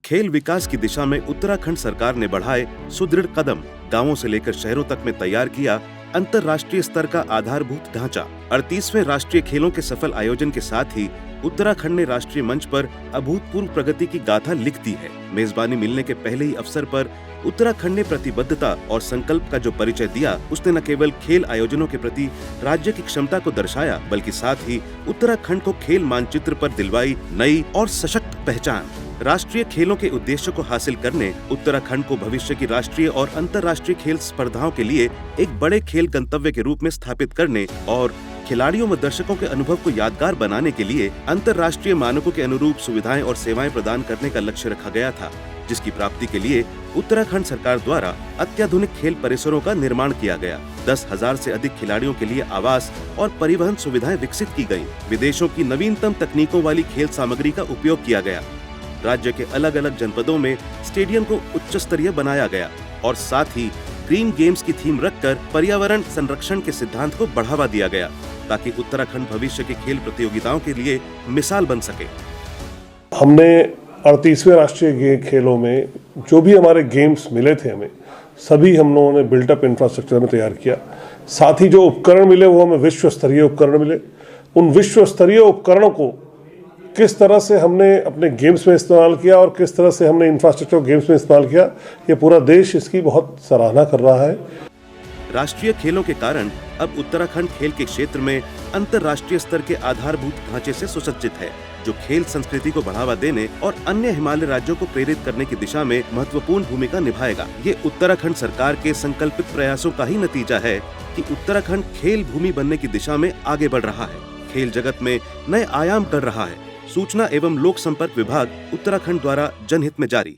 खेल विकास की दिशा में उत्तराखंड सरकार ने बढ़ाए सुदृढ़ कदम। गांवों से लेकर शहरों तक में तैयार किया अंतर्राष्ट्रीय स्तर का आधारभूत ढांचा। 38वें राष्ट्रीय खेलों के सफल आयोजन के साथ ही उत्तराखंड ने राष्ट्रीय मंच पर अभूतपूर्व प्रगति की गाथा लिख दी है। मेजबानी मिलने के पहले ही अवसर पर उत्तराखंड ने प्रतिबद्धता और संकल्प का जो परिचय दिया, उसने न केवल खेल आयोजनों के प्रति राज्य की क्षमता को दर्शाया, बल्कि साथ ही उत्तराखंड को खेल मानचित्र पर दिलवाई नई और सशक्त पहचान। राष्ट्रीय खेलों के उद्देश्य को हासिल करने, उत्तराखंड को भविष्य की राष्ट्रीय और अंतर्राष्ट्रीय खेल स्पर्धाओं के लिए एक बड़े खेल गंतव्य के रूप में स्थापित करने और खिलाड़ियों व दर्शकों के अनुभव को यादगार बनाने के लिए अंतर्राष्ट्रीय मानकों के अनुरूप सुविधाएं और सेवाएं प्रदान करने का लक्ष्य रखा गया था, जिसकी प्राप्ति के लिए उत्तराखंड सरकार द्वारा अत्याधुनिक खेल परिसरों का निर्माण किया गया। 10,000 से अधिक खिलाड़ियों के लिए आवास और परिवहन सुविधाएं विकसित की गयी। विदेशों की नवीनतम तकनीकों वाली खेल सामग्री का उपयोग किया गया। राज्य के अलग अलग जनपदों में स्टेडियम को उच्च स्तरीय बनाया गया और साथ ही ग्रीन गेम्स की थीम रखकर पर्यावरण संरक्षण के सिद्धांत को बढ़ावा दिया गया, ताकि उत्तराखंड भविष्य के खेल प्रतियोगिताओं के लिए मिसाल बन सके। हमने 38वें राष्ट्रीय खेलों में जो भी हमारे गेम्स मिले थे, हमें सभी हम लोगों ने बिल्टअप इंफ्रास्ट्रक्चर में तैयार किया। साथ ही जो उपकरण मिले वो हमें विश्व स्तरीय उपकरण मिले। उन विश्व स्तरीय उपकरणों को किस तरह से हमने अपने गेम्स में इस्तेमाल किया और किस तरह से हमने इंफ्रास्ट्रक्चर गेम्स में इस्तेमाल किया, ये पूरा देश इसकी बहुत सराहना कर रहा है। राष्ट्रीय खेलों के कारण अब उत्तराखंड खेल के क्षेत्र में अंतर्राष्ट्रीय स्तर के आधारभूत ढांचे से सुसज्जित है, जो खेल संस्कृति को बढ़ावा देने और अन्य हिमालय राज्यों को प्रेरित करने की दिशा में महत्वपूर्ण भूमिका निभाएगा। ये उत्तराखंड सरकार के संकल्पित प्रयासों का ही नतीजा है कि उत्तराखंड खेल भूमि बनने की दिशा में आगे बढ़ रहा है, खेल जगत में नए आयाम कर रहा है। सूचना एवं लोक संपर्क विभाग उत्तराखंड द्वारा जनहित में जारी।